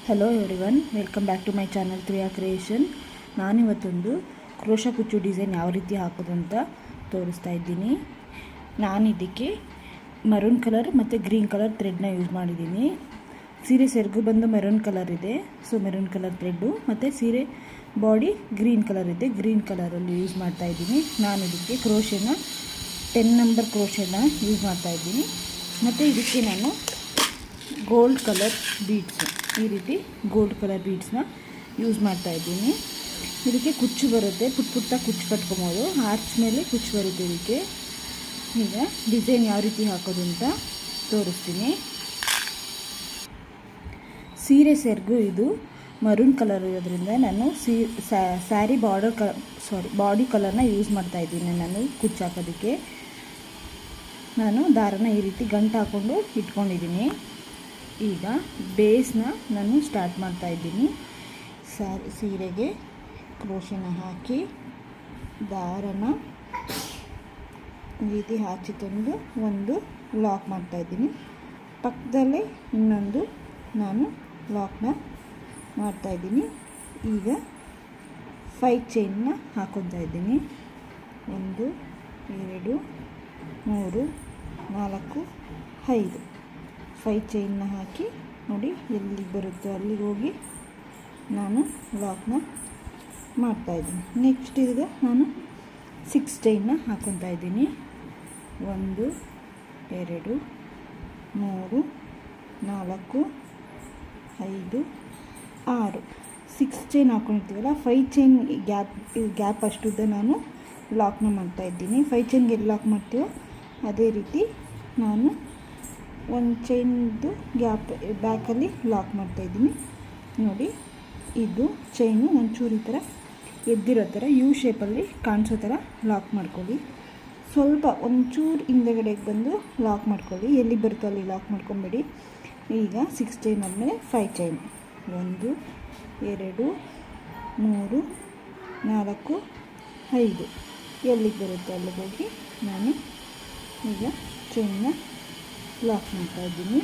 Hello everyone, welcome back to my channel Triya creation. ನಾನಿವತ್ತೊಂದು crochet ಕುಚ್ಚು design ಯಾವ ರೀತಿ ಹಾಕೋದು ಅಂತ ತೋರಿಸ್ತಾ ಇದ್ದೀನಿ. ನಾನು ಇದಕ್ಕೆ ಮರೂನ್ ಕಲರ್ ಮತ್ತು ಗ್ರೀನ್ ಕಲರ್ ಥ್ರೆಡ್ನ ಯೂಸ್ ಮಾಡಿದ್ದೀನಿ. ಸೀರೆ ಸೆರಗು ಬಂದು ಮೆರೂನ್ ಕಲರ್ ಇದೆ, ಸೊ ಮೆರೂನ್ ಕಲರ್ ಥ್ರೆಡ್ಡು, ಮತ್ತು ಸೀರೆ ಬಾಡಿ ಗ್ರೀನ್ ಕಲರ್ ಇದೆ, ಗ್ರೀನ್ ಕಲರಲ್ಲಿ ಯೂಸ್ ಮಾಡ್ತಾಯಿದ್ದೀನಿ. ನಾನು ಇದಕ್ಕೆ ಕ್ರೋಶನ 10 ನಂಬರ್ ಕ್ರೋಶನ ಯೂಸ್ ಮಾಡ್ತಾಯಿದ್ದೀನಿ. ಮತ್ತು ಇದಕ್ಕೆ ನಾನು ಗೋಲ್ಡ್ ಕಲರ್ ಬೀಡ್ಸು, ಈ ರೀತಿ ಗೋಲ್ಡ್ ಕಲರ್ ಬೀಡ್ಸ್ನ ಯೂಸ್ ಮಾಡ್ತಾಯಿದ್ದೀನಿ. ಇದಕ್ಕೆ ಕುಚ್ಚು ಬರುತ್ತೆ, ಪುಟ್ಟ ಕುಚ್ಚು ಕಟ್ಕೊಬೋದು, ಆರ್ಚ್ ಮೇಲೆ ಕುಚ್ಚು ಬರುತ್ತೆ ಇದಕ್ಕೆ. ಈಗ ಡಿಸೈನ್ ಯಾವ ರೀತಿ ಹಾಕೋದು ಅಂತ ತೋರಿಸ್ತೀನಿ. ಸೀರೆ ಸೆರಗು ಇದು ಮರೂನ್ ಕಲರ್ ಇರೋದ್ರಿಂದ ನಾನು ಸ್ಯಾರಿ ಬಾಡಿ ಕಲರ್ನ ಯೂಸ್ ಮಾಡ್ತಾಯಿದ್ದೀನಿ. ನಾನು ಕುಚ್ಚು ಹಾಕೋದಕ್ಕೆ ನಾನು ದಾರನ ಈ ರೀತಿ ಗಂಟು ಹಾಕ್ಕೊಂಡು ಇಟ್ಕೊಂಡಿದ್ದೀನಿ. ಈಗ ಬೇಸ್ನ ನಾನು ಸ್ಟಾರ್ಟ್ ಮಾಡ್ತಾಯಿದ್ದೀನಿ. ಸೀರೆಗೆ ಕ್ರೋಶನ ಹಾಕಿ ದಾರನ ಈ ರೀತಿ ಹಾಕಿ ತಂದು ಒಂದು ಲಾಕ್ ಮಾಡ್ತಾಯಿದ್ದೀನಿ. ಪಕ್ಕದಲ್ಲೇ ಇನ್ನೊಂದು ನಾನು ಲಾಕ್ನ ಮಾಡ್ತಾಯಿದ್ದೀನಿ. ಈಗ 5 ಚೈನ್ನ ಹಾಕ್ಕೊತಾ ಇದ್ದೀನಿ. 1 2 3 4 5 ಚೈನ್ನ ಹಾಕಿ ನೋಡಿ, ಎಲ್ಲಿಗೆ ಬರುತ್ತೋ ಅಲ್ಲಿಗೆ ಹೋಗಿ ನಾನು ಲಾಕ್ನ ಮಾಡ್ತಾಯಿದ್ದೀನಿ. ನೆಕ್ಸ್ಟ್ ಈಗ ನಾನು 6 ಚೈನ್ನ ಹಾಕ್ಕೊತಾ ಇದ್ದೀನಿ. 1 2 3 4 5 6 6 ಚೈನ್ ಹಾಕ್ಕೊಂಡಿರ್ತೀವಲ್ಲ, 5 ಚೈನ್ ಗ್ಯಾಪ್ ಅಷ್ಟುದ್ದ ನಾನು ಲಾಕ್ನ ಮಾಡ್ತಾಯಿದ್ದೀನಿ. 5 ಚೈನ್ಗೆ ಎಲ್ಲಿ ಲಾಕ್ ಮಾಡ್ತೀವೋ ಅದೇ ರೀತಿ ನಾನು 1 ಚೈನ್ದು ಗ್ಯಾಪ್ ಬ್ಯಾಕಲ್ಲಿ ಲಾಕ್ ಮಾಡ್ತಾಯಿದ್ದೀನಿ. ನೋಡಿ, ಇದು ಚೈನು ಒಂಚೂರು ಈ ಥರ ಎದ್ದಿರೋ ಥರ ಯು ಶೇಪಲ್ಲಿ ಕಾಣಿಸೋ ಥರ ಲಾಕ್ ಮಾಡ್ಕೊಳ್ಳಿ. ಸ್ವಲ್ಪ ಒಂಚೂರು ಹಿಂದೆಗಡೆಗೆ ಬಂದು ಲಾಕ್ ಮಾಡ್ಕೊಳ್ಳಿ, ಎಲ್ಲಿ ಬರುತ್ತೋ ಅಲ್ಲಿ ಲಾಕ್ ಮಾಡ್ಕೊಬೇಡಿ. ಈಗ 6 ಚೈನ್ ಆದಮೇಲೆ 5 ಚೈನ್, 1 2 3 4 5 ಎಲ್ಲಿಗೆ ಬರುತ್ತೋ ಅಲ್ಲಿಗೆ ಹೋಗಿ ನಾನು ಈಗ ಚೈನ್ನ ಲಾಕ್ ಮಾಡ್ತಾಯಿದ್ದೀನಿ.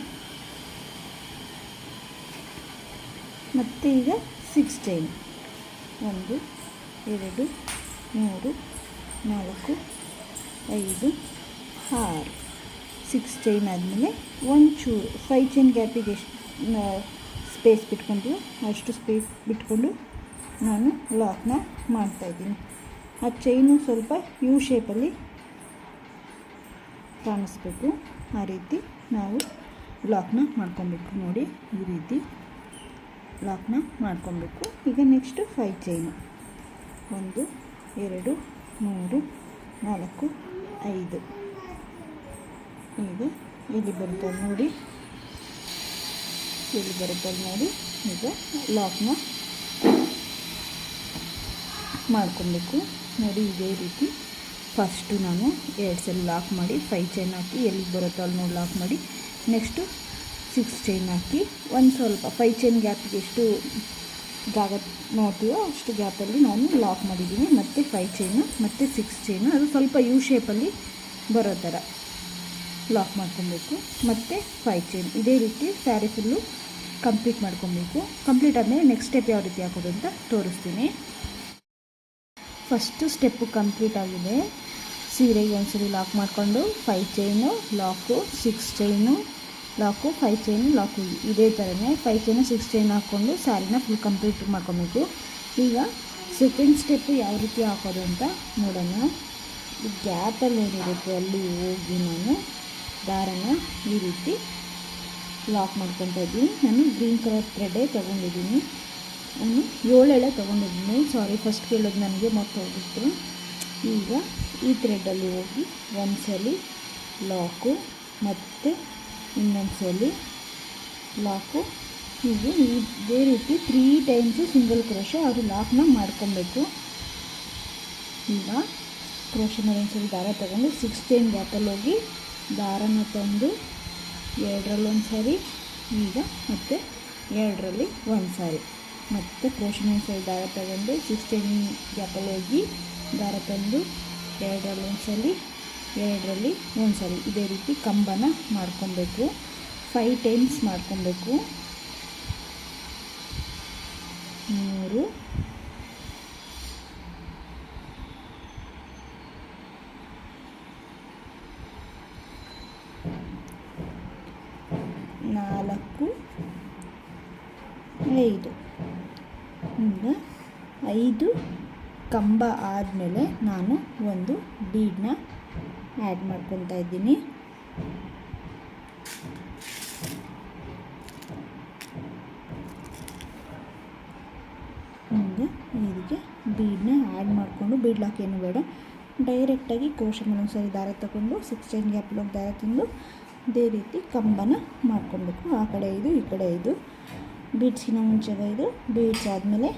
ಮತ್ತು ಈಗ 6 ಚೈನ್, 1 2 3 4 5 6 6 ಚೈನ್ ಆದಮೇಲೆ ಒಂಚೂರು 5 ಚೈನ್ ಗ್ಯಾಪಿಗೆ ಎಷ್ಟು ಸ್ಪೇಸ್ ಬಿಟ್ಕೊಂಡು ಅಷ್ಟು ಸ್ಪೇಸ್ ಬಿಟ್ಕೊಂಡು ನಾನು ಲಾಕ್ನ ಮಾಡ್ತಾಯಿದ್ದೀನಿ. ಆ ಚೈನು ಸ್ವಲ್ಪ ಯು ಶೇಪಲ್ಲಿ ಕಾಣಿಸ್ಬೇಕು, ಆ ರೀತಿ ನಾವು ಲಾಕ್ನ ಮಾಡ್ಕೊಬೇಕು. ನೋಡಿ, ಈ ರೀತಿ ಲಾಕ್ನ ಮಾಡ್ಕೊಬೇಕು. ಈಗ ನೆಕ್ಸ್ಟು 5 ಚೈನು, 1 2 3 4 5 ಈಗ ಎಲ್ಲಿ ಬರುತ್ತಲ್ಲಿ ನೋಡಿ, ಎಲ್ಲಿ ಬರುತ್ತಲ್ಲಿ ನೋಡಿ, ಈಗ ಲಾಕ್ನ ಮಾಡ್ಕೊಬೇಕು. ನೋಡಿ, ಇದೇ ರೀತಿ ಫಸ್ಟು ನಾನು 2 ಸಲ ಲಾಕ್ ಮಾಡಿ 5 ಚೈನ್ ಹಾಕಿ ಎಲ್ಲಿಗೆ ಬರುತ್ತೋ ಅಲ್ಲಿ ನೋಡಿ ಲಾಕ್ ಮಾಡಿ, ನೆಕ್ಸ್ಟು 6 ಚೈನ್ ಹಾಕಿ ಒಂದು ಸ್ವಲ್ಪ 5 ಚೈನ್ ಗ್ಯಾಪಿಗೆ ಎಷ್ಟು ಜಾಗ ನೋಡ್ತೀವೋ ಅಷ್ಟು ಗ್ಯಾಪಲ್ಲಿ ನಾನು ಲಾಕ್ ಮಾಡಿದ್ದೀನಿ. ಮತ್ತು 5 ಚೈನು ಮತ್ತು 6 ಚೈನು ಅದು ಸ್ವಲ್ಪ ಯು ಶೇಪಲ್ಲಿ ಬರೋ ಥರ ಲಾಕ್ ಮಾಡ್ಕೊಬೇಕು. ಮತ್ತು 5 ಚೈನ್ ಇದೇ ರೀತಿ ಸ್ಯಾರಿ ಫುಲ್ಲು ಕಂಪ್ಲೀಟ್ ಮಾಡ್ಕೊಬೇಕು. ಕಂಪ್ಲೀಟ್ ಆದಮೇಲೆ ನೆಕ್ಸ್ಟ್ ಸ್ಟೆಪ್ ಯಾವ ರೀತಿ ಹಾಕೋದು ಅಂತ ತೋರಿಸ್ತೀನಿ. ಫಸ್ಟು ಸ್ಟೆಪ್ಪು ಕಂಪ್ಲೀಟ್ ಆಗಿದೆ. ಸೀರೆಗೆ ಒಂದ್ಸರಿ ಲಾಕ್ ಮಾಡಿಕೊಂಡು 5 ಚೈನು ಲಾಕು, 6 ಚೈನು ಲಾಕು, 5 ಚೈನು ಲಾಕು, ಇದೇ ಥರನೇ 5 ಚೈನು 6 ಚೈನ್ ಹಾಕ್ಕೊಂಡು ಸ್ಯಾರಿನ ಫುಲ್ ಕಂಪ್ಲೀಟ್ ಮಾಡ್ಕೊಬೇಕು. ಈಗ ಸೆಕೆಂಡ್ ಸ್ಟೆಪ್ಪು ಯಾವ ರೀತಿ ಹಾಕೋದು ಅಂತ ನೋಡೋಣ. ಗ್ಯಾಪಲ್ಲಿ ಏನಿರುತ್ತೆ ಅಲ್ಲಿ ಹೋಗಿ ನಾನು ದಾರನ ಈ ರೀತಿ ಲಾಕ್ ಮಾಡ್ಕೊತಾ ಇದ್ದೀನಿ. ನಾನು ಗ್ರೀನ್ ಕಲರ್ ಥ್ರೆಡ್ಡೇ ತೊಗೊಂಡಿದ್ದೀನಿ. ನಾನು 7 ಎಳೆ ತೊಗೊಂಡಿದ್ದೀನಿ, ಸಾರಿ ಫಸ್ಟ್ ಕೇಳೋದು ನನಗೆ ಮತ್ತೆ ಹೋಗಿತ್ತು. ಈಗ ಈ ಥ್ರೆಡ್ಡಲ್ಲಿ ಹೋಗಿ ಒಂದ್ಸಲಿ ಲಾಕು ಮತ್ತು ಇನ್ನೊಂದು ಸಲ ಲಾಕು, ಹೀಗೆ ಇದೇ ರೀತಿ 3 ಟೈಮ್ಸು ಸಿಂಗಲ್ ಕ್ರೋಶ ಅದು ಲಾಕ್ನ ಮಾಡ್ಕೊಬೇಕು. ಈಗ ಕ್ರೋಶ ಮೇಲೆ ಒಂದ್ಸಲಿ ದಾರ ತಗೊಂಡು 6 ಚೈನ್ ಗ್ಯಾಪಲ್ಲಿ ಹೋಗಿ ದಾರನ ತಂದು 2ರಲ್ಲಿ ಒಂದು ಸಾರಿ, ಈಗ ಮತ್ತು 2ರಲ್ಲಿ ಒಂದು ಸಾರಿ, ಮತ್ತು ಕ್ರೋಶ ಮೇಲೆ ಸರಿ ದಾರ ತಗೊಂಡು 6 ಚೈನ್ ಗ್ಯಾಪಲ್ಲಿ ಹೋಗಿ ದಾರ ತಂದು 2ರಲ್ಲಿ ಒಂದು ಸಲ, 2ರಲ್ಲಿ ಒಂದು ಸಲ, ಇದೇ ರೀತಿ ಕಂಬನ ಮಾಡ್ಕೊಬೇಕು. 5 ಟೈಮ್ಸ್ ಮಾಡ್ಕೊಬೇಕು. 3 4 5. ಈಗ 5 ಕಂಬ ಆದಮೇಲೆ ನಾನು ಒಂದು ಬೀಡನ್ನ ಆ್ಯಡ್ ಮಾಡ್ಕೊತಾ ಇದ್ದೀನಿ. ಈಗ ಇದಕ್ಕೆ ಬೀಡನ್ನ ಆ್ಯಡ್ ಮಾಡಿಕೊಂಡು ಬೀಡ್ ಲಾಕ್ ಏನು ಬೇಡ, ಡೈರೆಕ್ಟಾಗಿ ಕ್ರೋಶೆಟ್ ಒಂದ್ಸರಿ ದಾರ ತಗೊಂಡು 6 ಚೈನ್ ಗ್ಯಾಪ್ ಒಳಗೆ ದಾರ ತಂದು ಇದೇ ರೀತಿ ಕಂಬನ ಮಾಡ್ಕೊಬೇಕು. ಆ ಕಡೆ 5 ಈ ಕಡೆ 5 ಬೀಡ್ಸಿನ ಮುಂಚೆಗೆ 5 ಬೀಡ್ಸ್ ಆದಮೇಲೆ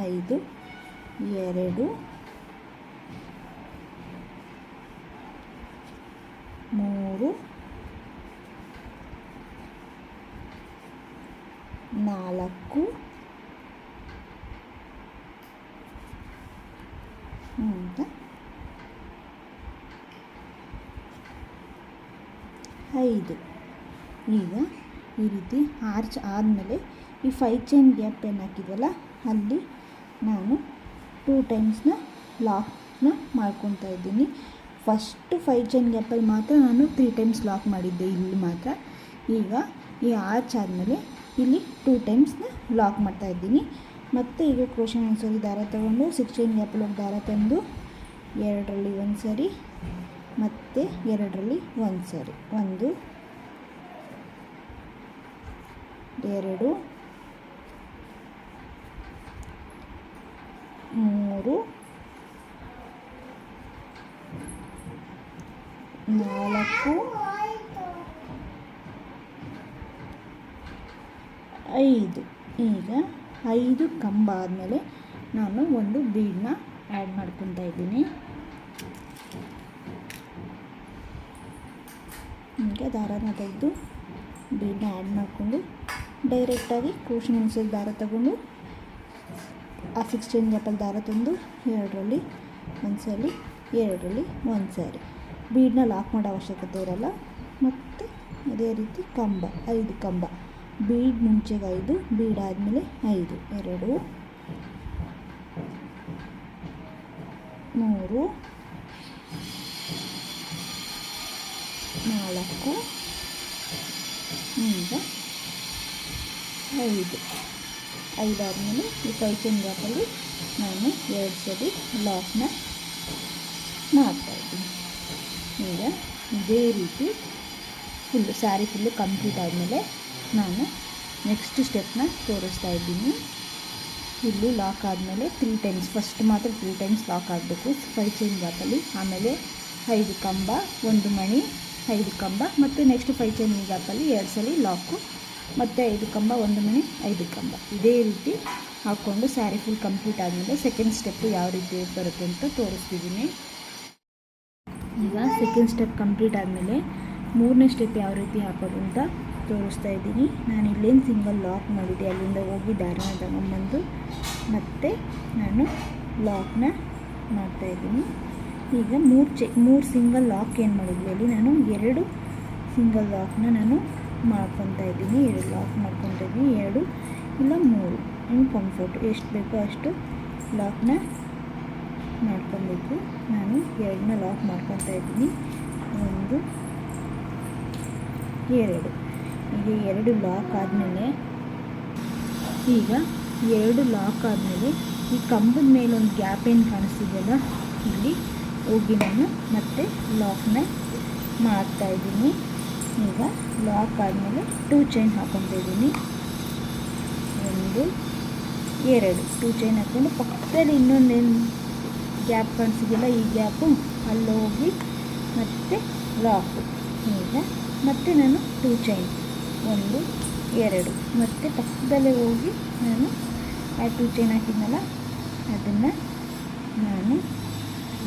5 2 3 4 ಅಂತ 5. ಈಗ ಈ ರೀತಿ ಆರ್ಚ್ ಆದಮೇಲೆ ಈ 5 ಚೈನ್ ಗ್ಯಾಪ್ ಏನು ಹಾಕಿದ್ವಲ್ಲ ಅಲ್ಲಿ ನಾನು 2 ಟೈಮ್ಸ್ನ ಲಾಕ್ನ ಮಾಡ್ಕೊತಾ ಇದ್ದೀನಿ. ಫಸ್ಟು 5 ಚೈನ್ ಗ್ಯಾಪಲ್ಲಿ ಮಾತ್ರ ನಾನು 3 ಟೈಮ್ಸ್ ಲಾಕ್ ಮಾಡಿದ್ದೆ ಇಲ್ಲಿ ಮಾತ್ರ. ಈಗ ಈ ಆರ್ಚ್ ಆದಮೇಲೆ ಇಲ್ಲಿ 2 ಟೈಮ್ಸ್ನ ಲಾಕ್ ಮಾಡ್ತಾಯಿದ್ದೀನಿ. ಮತ್ತು ಈಗ ಕ್ರೋಶೆಟ್ ಒಂದ್ಸರಿ ದಾರ ತಗೊಂಡು 6 ಚೈನ್ ಗ್ಯಾಪಲ್ಲಿ ಹೋಗಿ ದಾರ ತಂದು 2ರಲ್ಲಿ ಒಂದು ಸರಿ ಮತ್ತು 2ರಲ್ಲಿ ಒಂದು ಸರಿ 1 2 3 4 5. ಈಗ 5 ಕಂಬ ಆದಮೇಲೆ ನಾನು ಒಂದು ಬೀಡನ್ನ ಆ್ಯಡ್ ಮಾಡ್ಕೊತಾ ಇದ್ದೀನಿ. ಈಗ ದಾರನ ತೆಗೆದು ಬೀಡನ್ನ ಆ್ಯಡ್ ಮಾಡಿಕೊಂಡು ಡೈರೆಕ್ಟಾಗಿ ಕ್ರೋಶೆಟ್ ಒಂದ್ಸರಿ ದಾರ ತಗೊಂಡು ಆ 6 ಚೈನ್ ಗ್ಯಾಪಲ್ಲಿ ದಾರ ತಂದು 2ರಲ್ಲಿ ಒಂದು ಸರಿ 2ರಲ್ಲಿ ಒಂದು ಸರಿ ಬೀಡನ್ನ ಲಾಕ್ ಮಾಡೋ ಅವಶ್ಯಕತೆ ಇರಲ್ಲ. ಮತ್ತು ಅದೇ ರೀತಿ ಕಂಬ 5 ಕಂಬ ಬೀಡ್ ಮುಂಚೆಗೆ 5 ಬೀಡ್ ಆದಮೇಲೆ 5 2 3 4 ಈಗ 5 ಆದಮೇಲೆ ಈ 5 ಚೈನ್ ಗ್ಯಾಪಲ್ಲಿ ನಾನು 2 ಸರಿ ಲಾಕ್ನ ಮಾಡ್ತಾಯಿದ್ದೀನಿ. ಈಗ ಇದೇ ರೀತಿ ಸ್ಯಾರಿ ಫುಲ್ಲು ಕಂಪ್ಲೀಟ್ ಆದಮೇಲೆ ನಾನು ನೆಕ್ಸ್ಟ್ ಸ್ಟೆಪ್ನ ತೋರಿಸ್ತಾ ಇದ್ದೀನಿ. ಇಲ್ಲಿ ಲಾಕ್ ಆದಮೇಲೆ 3 ಟೈಮ್ಸ್ ಫಸ್ಟ್ ಮಾತ್ರ 3 ಟೈಮ್ಸ್ ಲಾಕ್ ಆಗಬೇಕು 5 ಚೈನ್ ಗ್ಯಾಪಲ್ಲಿ. ಆಮೇಲೆ 5 ಕಂಬ 1 ಮಣಿ 5 ಕಂಬ ಮತ್ತು ನೆಕ್ಸ್ಟ್ 5 ಚೈನ್ ಗ್ಯಾಪಲ್ಲಿ 2 ಸಲ ಲಾಕು ಮತ್ತು 5 ಕಂಬ 1 ಮಣಿ 5 ಕಂಬ ಇದೇ ರೀತಿ ಹಾಕ್ಕೊಂಡು ಸ್ಯಾರಿ ಫುಲ್ ಕಂಪ್ಲೀಟ್ ಆದಮೇಲೆ ಸೆಕೆಂಡ್ ಸ್ಟೆಪ್ಪು ಯಾವ ರೀತಿ ಬರುತ್ತೆ ಅಂತ ತೋರಿಸ್ತಿದ್ದೀನಿ. ಈಗ ಸೆಕೆಂಡ್ ಸ್ಟೆಪ್ ಕಂಪ್ಲೀಟ್ ಆದಮೇಲೆ 3ನೇ ಸ್ಟೆಪ್ ಯಾವ ರೀತಿ ಹಾಕೋದು ಅಂತ ತೋರಿಸ್ತಾ ಇದ್ದೀನಿ. ನಾನು ಇಲ್ಲೇನು ಸಿಂಗಲ್ ಲಾಕ್ ಮಾಡಿದ್ದೆ ಅಲ್ಲಿಂದ ಹೋಗಿ ದಾರನ ತಗೊಂಬಂದು ಮತ್ತೆ ನಾನು ಲಾಕ್ನ ಮಾಡ್ತಾಯಿದ್ದೀನಿ. ಈಗ 3 ಸಿಂಗಲ್ ಲಾಕ್ ಏನು ಮಾಡಿದ್ವಿ ಅಲ್ಲಿ ನಾನು 2 ಸಿಂಗಲ್ ಲಾಕ್ನ ನಾನು ಮಾಡ್ಕೊತಾ ಇದ್ದೀನಿ. 2 ಲಾಕ್ ಮಾಡ್ಕೊತಾ ಇದ್ದೀನಿ. 2 ಇಲ್ಲ 3 ನಿಮ್ಮ ಕಂಫರ್ಟು ಎಷ್ಟು ಬೇಕೋ ಅಷ್ಟು ಲಾಕ್ನ ಮಾಡ್ಕೊಬೇಕು. ನಾನು 2ನ ಲಾಕ್ ಮಾಡ್ಕೊತಾ ಇದ್ದೀನಿ. 1 2 ಈಗ 2 ಲಾಕ್ ಆದಮೇಲೆ ಈ ಕಂಬದ ಮೇಲೆ ಒಂದು ಗ್ಯಾಪ್ ಏನು ಕಾಣಿಸ್ತಿದೆಯಲ್ಲ ಇಲ್ಲಿ ಹೋಗಿ ನಾನು ಮತ್ತೆ ಲಾಕ್ನ ಮಾಡ್ತಾಯಿದ್ದೀನಿ. ಈಗ ಲಾಕ್ ಆದಮೇಲೆ 2 ಚೈನ್ ಹಾಕ್ಕೊತಾ ಇದ್ದೀನಿ. 1 2 2 ಚೈನ್ ಹಾಕ್ಕೊಂಡು ಪಕ್ಕದಲ್ಲಿ ಇನ್ನೊಂದೇನು ಗ್ಯಾಪ್ ಕಾಣಿಸಿದೆಯಲ್ಲ ಈ ಗ್ಯಾಪು ಅಲ್ಲಿ ಹೋಗಿ ಮತ್ತೆ ಲಾಕು. ಈಗ ಮತ್ತೆ ನಾನು 2 ಚೈನ್ 1 2 ಮತ್ತು ಪಕ್ಕದಲ್ಲೇ ಹೋಗಿ ನಾನು ಆ 2 ಚೈನ್ ಹಾಕಿದ್ನಲ್ಲ ಅದನ್ನು ನಾನು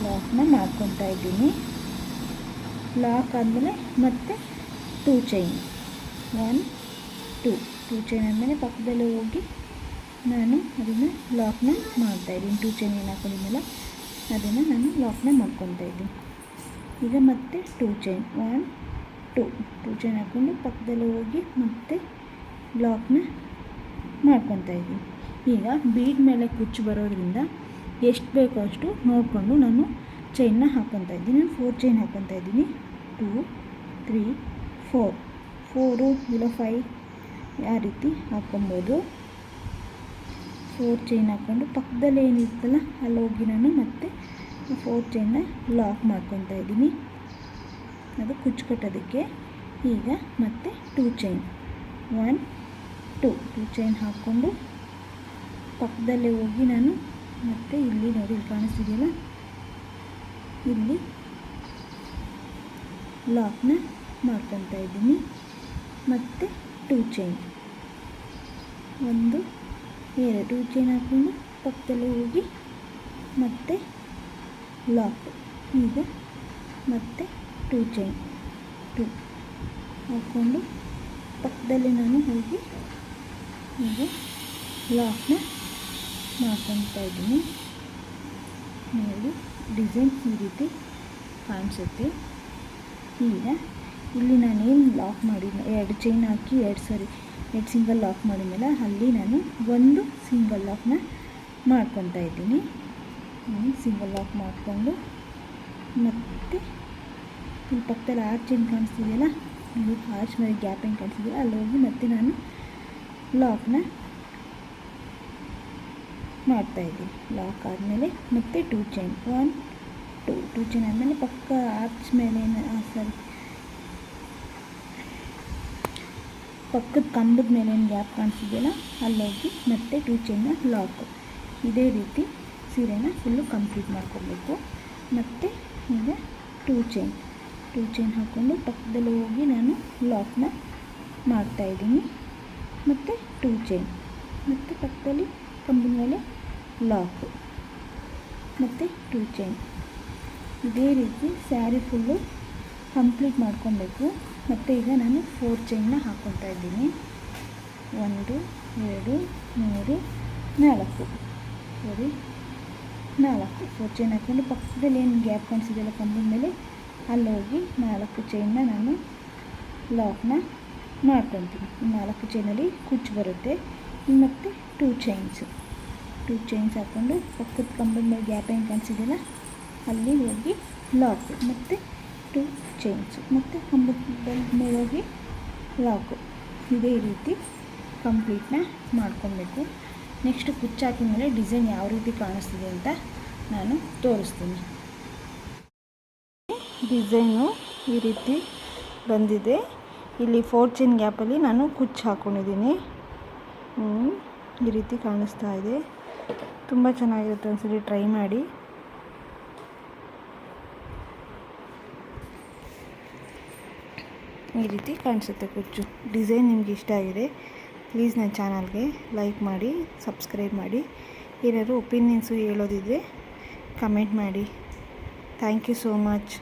ಲಾಕ್ನ ಮಾಡ್ಕೊತಾ ಇದ್ದೀನಿ. ಲಾಕ್ ಆದಮೇಲೆ ಮತ್ತೆ 2 ಚೈನ್ 1 2 ಚೈನ್ ಆದಮೇಲೆ ಪಕ್ಕದಲ್ಲೇ ಹೋಗಿ ನಾನು ಅದನ್ನು ಲಾಕ್ನ ಮಾಡ್ತಾಯಿದ್ದೀನಿ. 2 ಚೈನ್ ಏನು ಹಾಕೊಂಡಿದ್ನಲ್ಲ ಅದನ್ನು ನಾನು ಲಾಕ್ನ ಮಾಡ್ಕೊತಾ ಇದ್ದೀನಿ. ಈಗ ಮತ್ತೆ 2 ಚೈನ್ 1 2 ಚೈನ್ ಹಾಕ್ಕೊಂಡು ಪಕ್ಕದಲ್ಲೇ ಹೋಗಿ ಮತ್ತೆ ಲಾಕ್ನ ಮಾಡ್ಕೊತಾ ಇದ್ದೀನಿ. ಈಗ ಬೀಡ್ ಮೇಲೆ ಕುಚ್ಚು ಬರೋದ್ರಿಂದ ಎಷ್ಟು ಬೇಕೋ ಅಷ್ಟು ನೋಡಿಕೊಂಡು ನಾನು ಚೈನ್ನ ಹಾಕ್ಕೊತಾ ಇದ್ದೀನಿ. 4 ಚೈನ್ ಹಾಕ್ಕೊತಾ ಇದ್ದೀನಿ. 2 3 4 ಇಲ್ಲ 5 ಯಾವ ರೀತಿ ಹಾಕ್ಕೊಬೋದು. 4 ಚೈನ್ ಹಾಕ್ಕೊಂಡು ಪಕ್ಕದಲ್ಲಿ ಏನಿರುತ್ತಲ್ಲ ಅಲ್ಲಿ ಹೋಗಿ ನಾನು ಮತ್ತೆ 4 ಚೈನ್ನ ಲಾಕ್ ಮಾಡ್ಕೊತಾ ಇದ್ದೀನಿ, ಅದು ಕುಚ್ಚು ಕಟ್ಟೋದಕ್ಕೆ. ಈಗ ಮತ್ತೆ 2 ಚೈನ್ 1 2 ಚೈನ್ ಹಾಕ್ಕೊಂಡು ಪಕ್ಕದಲ್ಲೇ ಹೋಗಿ ನಾನು ಮತ್ತೆ ಇಲ್ಲಿ ನೋಡಿ, ಇಲ್ಲಿ ಕಾಣಿಸ್ತಿದೆಯಲ್ಲ, ಇಲ್ಲಿ ಲಾಕ್ನ ಮಾಡ್ಕೊತಾ ಇದ್ದೀನಿ. ಮತ್ತು 2 ಚೈನ್ 1 2 ಚೈನ್ ಹಾಕ್ಕೊಂಡು ಪಕ್ಕದಲ್ಲೇ ಹೋಗಿ ಮತ್ತೆ ಲಾಕ್. ಈಗ ಮತ್ತೆ 2 ಚೈನ್ 2 ಹಾಕ್ಕೊಂಡು ಪಕ್ಕದಲ್ಲಿ ನಾನು ಹೋಗಿ ಈಗ ಲಾಕ್ನ ಮಾಡ್ಕೊತಾ ಇದ್ದೀನಿ. ನೋಡಿ, ಡಿಸೈನ್ ಈ ರೀತಿ ಕಾಣಿಸುತ್ತೆ. ಈಗ ಇಲ್ಲಿ ನಾನೇನು ಲಾಕ್ ಮಾಡಿ 2 ಚೈನ್ ಹಾಕಿ 2 ಸಿಂಗಲ್ ಲಾಕ್ ಮಾಡಿದ್ಮೇಲೆ ಅಲ್ಲಿ ನಾನು 1 ಸಿಂಗಲ್ ಲಾಕ್ನ ಮಾಡ್ಕೊತಾ ಇದ್ದೀನಿ. ಸಿಂಗಲ್ ಲಾಕ್ ಮಾಡಿಕೊಂಡು ಮತ್ತು ಇಲ್ಲಿ ಪಕ್ಕದಲ್ಲಿ ಆರ್ಚ್ ಏನು ಕಾಣಿಸ್ತಿದೆಯಲ್ಲ, ಇಲ್ಲಿ ಆರ್ಚ್ ಮೇಲೆ ಗ್ಯಾಪ್ ಏನು ಕಾಣಿಸ್ತಿದೆಯಲ್ಲ ಅಲ್ಲಿ ಹೋಗಿ ಮತ್ತೆ ನಾನು ಲಾಕ್ನ ಮಾಡ್ತಾಯಿದ್ದೀನಿ. ಲಾಕ್ ಆದಮೇಲೆ ಮತ್ತೆ 2 ಚೈನ್ 1 2 ಚೈನ್ ಆದಮೇಲೆ ಪಕ್ಕ ಆರ್ಚ್ ಮೇಲೆ ಪಕ್ಕದ ಕಂಬದ ಮೇಲೆ ಏನು ಗ್ಯಾಪ್ ಕಾಣಿಸ್ತಿದೆಯಲ್ಲ ಅಲ್ಲೋಗಿ ಮತ್ತೆ 2 ಚೈನ್ನ ಲಾಕು. ಇದೇ ರೀತಿ ಸೀರೆನ ಫುಲ್ಲು ಕಂಪ್ಲೀಟ್ ಮಾಡ್ಕೊಬೇಕು. ಮತ್ತು ಈಗ 2 ಚೈನ್ ಹಾಕ್ಕೊಂಡು ಪಕ್ಕದಲ್ಲಿ ಹೋಗಿ ನಾನು ಲಾಕ್ನ ಮಾಡ್ತಾಯಿದ್ದೀನಿ. ಮತ್ತು 2 ಚೈನ್ ಮತ್ತು ಪಕ್ಕದಲ್ಲಿ ಕಂಬದ ಮೇಲೆ ಲಾಕು ಮತ್ತು 2 ಚೈನ್. ಇದೇ ರೀತಿ ಸ್ಯಾರಿ ಫುಲ್ಲು ಕಂಪ್ಲೀಟ್ ಮಾಡ್ಕೊಬೇಕು. ಮತ್ತು ಈಗ ನಾನು 4 ಚೈನ್ನ ಹಾಕ್ಕೊತಾ ಇದ್ದೀನಿ. 1 2 3 4 4 ಚೈನ್ ಹಾಕ್ಕೊಂಡು ಪಕ್ಕದಲ್ಲಿ ಏನು ಗ್ಯಾಪ್ ಕಾಣಿಸಿದೆಯಲ್ಲ ಕಂಬದ ಮೇಲೆ ಅಲ್ಲಿ ಹೋಗಿ 4 ಚೈನ್ನ ನಾನು ಲಾಕ್ನ ಮಾಡ್ಕೊತೀನಿ. 4 ಚೈನಲ್ಲಿ ಕುಚ್ಚು ಬರುತ್ತೆ. ಮತ್ತು 2 ಚೈನ್ಸ್ ಹಾಕ್ಕೊಂಡು ಪಕ್ಕದ ಕಂಬದ ಮೇಲೆ ಗ್ಯಾಪ್ ಏನು ಕಾಣಿಸಿದೆಯಲ್ಲ ಅಲ್ಲಿ ಹೋಗಿ ಲಾಕು ಮತ್ತು 2 ಚೈನ್ಸು ಮತ್ತು ಕಂಬದ ಮೇಲೆ ಹೋಗಿ ಲಾಕು. ಇದೇ ರೀತಿ ಕಂಪ್ಲೀಟ್ನ ಮಾಡ್ಕೊಬೇಕು. ನೆಕ್ಸ್ಟ್ ಕುಚ್ಚು ಹಾಕಿದ ಮೇಲೆ ಡಿಸೈನ್ ಯಾವ ರೀತಿ ಕಾಣಿಸ್ತಿದೆ ಅಂತ ನಾನು ತೋರಿಸ್ತೀನಿ. ಡಿಸೈನು ಈ ರೀತಿ ಬಂದಿದೆ. ಇಲ್ಲಿ 4 ಚೈನ್ ಗ್ಯಾಪಲ್ಲಿ ನಾನು ಕುಚ್ಚು ಹಾಕ್ಕೊಂಡಿದ್ದೀನಿ. ಈ ರೀತಿ ಕಾಣಿಸ್ತಾ ಇದೆ. ತುಂಬ ಚೆನ್ನಾಗಿರುತ್ತೆ, ಒಂದ್ಸರಿ ಟ್ರೈ ಮಾಡಿ. ಈ ರೀತಿ ಕಾಣಿಸುತ್ತೆ ಕುಚ್ಚು. ಡಿಸೈನ್ ನಿಮ್ಗೆ ಇಷ್ಟ ಆಗಿದೆ ಪ್ಲೀಸ್ ನನ್ನ ಚಾನಲ್ಗೆ ಲೈಕ್ ಮಾಡಿ, ಸಬ್ಸ್ಕ್ರೈಬ್ ಮಾಡಿ. ಏನಾದರೂ ಒಪಿನಿಯನ್ಸು ಹೇಳೋದಿದ್ರೆ ಕಮೆಂಟ್ ಮಾಡಿ. Thank you so much.